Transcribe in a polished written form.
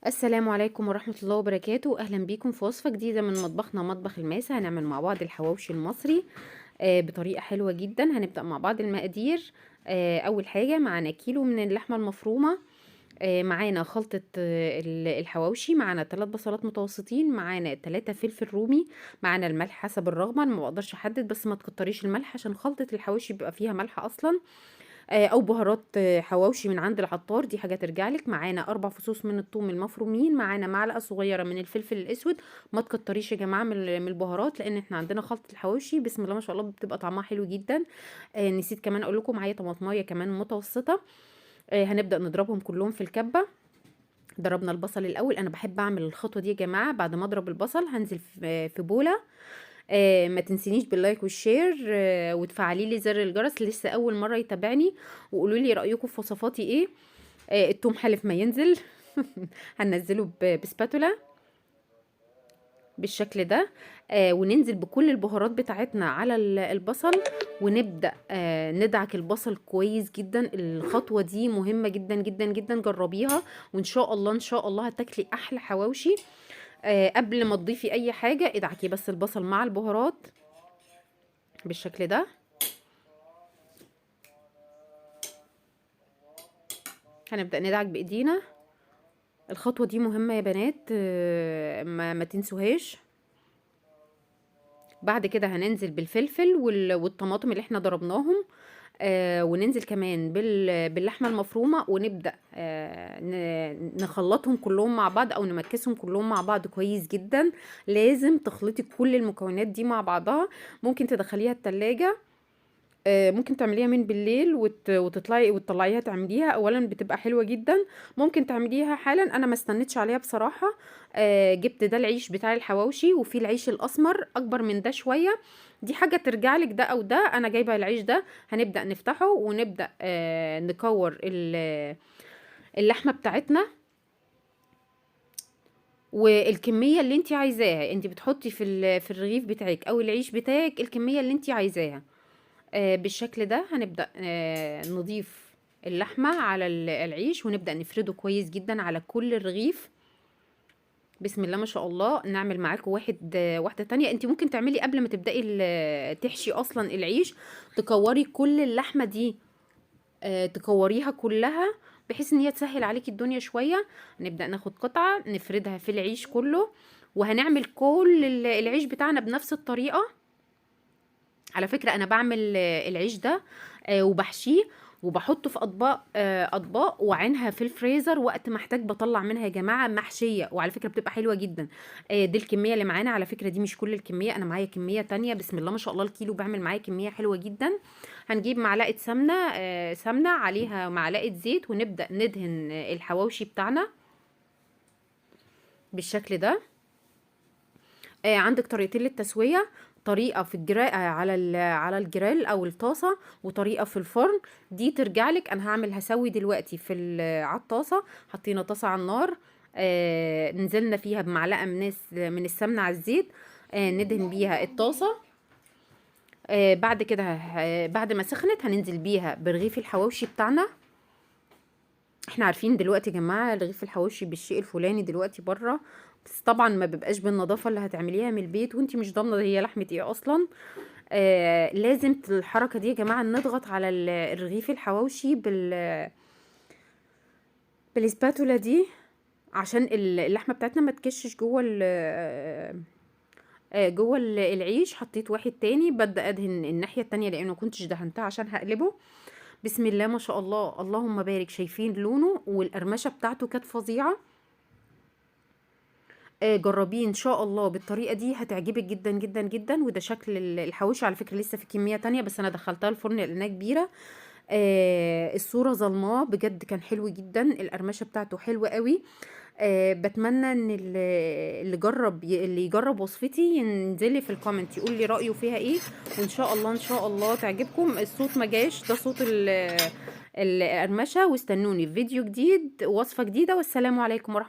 السلام عليكم ورحمة الله وبركاته. أهلا بيكم في وصفة جديدة من مطبخنا مطبخ الماسة. هنعمل مع بعض الحواوشي المصري بطريقة حلوة جدا. هنبدأ مع بعض المقادير. أول حاجة معانا كيلو من اللحمة المفرومة، معانا خلطة الحواوشي، معانا 3 بصلات متوسطين، معانا 3 فلفل رومي، معانا الملح حسب الرغبة. أنا ما بقدرش أحدد، بس ما تكتريش الملح عشان خلطة الحواوشي بيبقى فيها ملح أصلا، او بهارات حواوشي من عند العطار، دي حاجه ترجع لك. معانا 4 فصوص من الثوم المفرومين، معانا معلقه صغيره من الفلفل الاسود. ما تكتريش يا جماعه من البهارات، لان احنا عندنا خلطه الحواوشي بسم الله ما شاء الله بتبقى طعمها حلو جدا. نسيت كمان اقول لكم معايا طماطمايه كمان متوسطه. هنبدا نضربهم كلهم في الكبه. ضربنا البصل الاول. انا بحب اعمل الخطوه دي يا جماعه بعد ما اضرب البصل هنزل في بوله. ما تنسينيش باللايك والشير، وتفعلي لي زر الجرس لسه اول مره يتابعني، وقولوا لي رايكم في وصفاتي ايه. التوم حلف ما ينزل. هننزله بسباتولا بالشكل ده. وننزل بكل البهارات بتاعتنا على البصل، ونبدأ ندعك البصل كويس جدا. الخطوة دي مهمة جدا جدا جدا، جربيها وان شاء الله ان شاء الله هتاكلي احلى حواوشي. قبل ما تضيفي اي حاجة ادعكي بس البصل مع البهارات بالشكل ده. هنبدأ ندعك بايدينا. الخطوة دي مهمة يا بنات، ما تنسوهاش. بعد كده هننزل بالفلفل والطماطم اللي احنا ضربناهم، وننزل كمان باللحمة المفرومة، ونبدأ نخلطهم كلهم مع بعض او نمكسهم كلهم مع بعض كويس جدا. لازم تخلطي كل المكونات دي مع بعضها. ممكن تدخليها التلاجة، ممكن تعمليها من بالليل وتطلعيها تعمليها. اولا بتبقى حلوه جدا. ممكن تعمليها حالا. انا ما استنيتش عليها بصراحه. جبت ده العيش بتاع الحواوشي، وفي العيش الاسمر اكبر من ده شويه. دي حاجه ترجع لك، ده او ده. انا جايبه العيش ده. هنبدا نفتحه ونبدا نكور اللحمه بتاعتنا، والكميه اللي انت عايزاها انت بتحطي في الرغيف بتاعك او العيش بتاعك الكميه اللي انت عايزاها. بالشكل ده هنبدأ نضيف اللحمة على العيش، ونبدأ نفرده كويس جدا على كل الرغيف. بسم الله ما شاء الله. نعمل معاكم واحدة تانية. انت ممكن تعملي قبل ما تبدأي تحشي اصلا العيش، تكوري كل اللحمة دي، تكوريها كلها بحيث ان هي تسهل عليكي الدنيا شوية. نبدأ ناخد قطعة نفردها في العيش كله، وهنعمل كل العيش بتاعنا بنفس الطريقة. على فكرة انا بعمل العيش ده وبحشيه وبحطه في اطباق وعينها في الفريزر، وقت ما احتاج بطلع منها يا جماعه محشيه، وعلى فكره بتبقى حلوه جدا. دي الكميه اللي معانا. على فكره دي مش كل الكميه، انا معايا كميه تانية. بسم الله ما شاء الله الكيلو بعمل معايا كميه حلوه جدا. هنجيب معلقه سمنه، سمنه عليها معلقه زيت، ونبدا ندهن الحواوشي بتاعنا بالشكل ده. عندك طريقتين للتسويه، طريقه في الجرا على الجريل او الطاسه، وطريقه في الفرن. دي ترجع لك. انا هسوي دلوقتي على الطاسه. حطينا طاسه على النار، نزلنا فيها بمعلقه من السمنه على الزيت، ندهن بيها الطاسه. بعد كده بعد ما سخنت هننزل بيها برغيف الحواوشي بتاعنا. احنا عارفين دلوقتي يا جماعه رغيف الحواوشي بالشيء الفلاني دلوقتي بره، بس طبعا ما بيبقاش بالنظافه اللي هتعمليها من البيت وانتي مش ضامنه هي لحمه ايه اصلا. لازم الحركه دي يا جماعه نضغط على الرغيف الحواوشي بالسباتولا دي، عشان اللحمه بتاعتنا ما تكشش جوه جوه العيش. حطيت واحد تاني، ببدا ادهن الناحيه التانية لانه ما كنتش دهنتها عشان هقلبه. بسم الله ما شاء الله اللهم بارك. شايفين لونه والقرمشه بتاعته كانت فظيعه. جربيه ان شاء الله بالطريقه دي هتعجبك جدا جدا جدا. وده شكل الحواوشي. على فكره لسه في كميه تانية بس انا دخلتها الفرن لانها كبيره. الصوره ظلماه بجد كان حلو جدا. القرمشه بتاعته حلوه قوي. بتمنى ان اللي يجرب وصفتي ينزل لي في الكومنت يقول لي رايه فيها ايه، وان شاء الله ان شاء الله تعجبكم. الصوت ما جاش، ده صوت القرمشه. واستنوني في فيديو جديد ووصفه جديده، والسلام عليكم ورحمه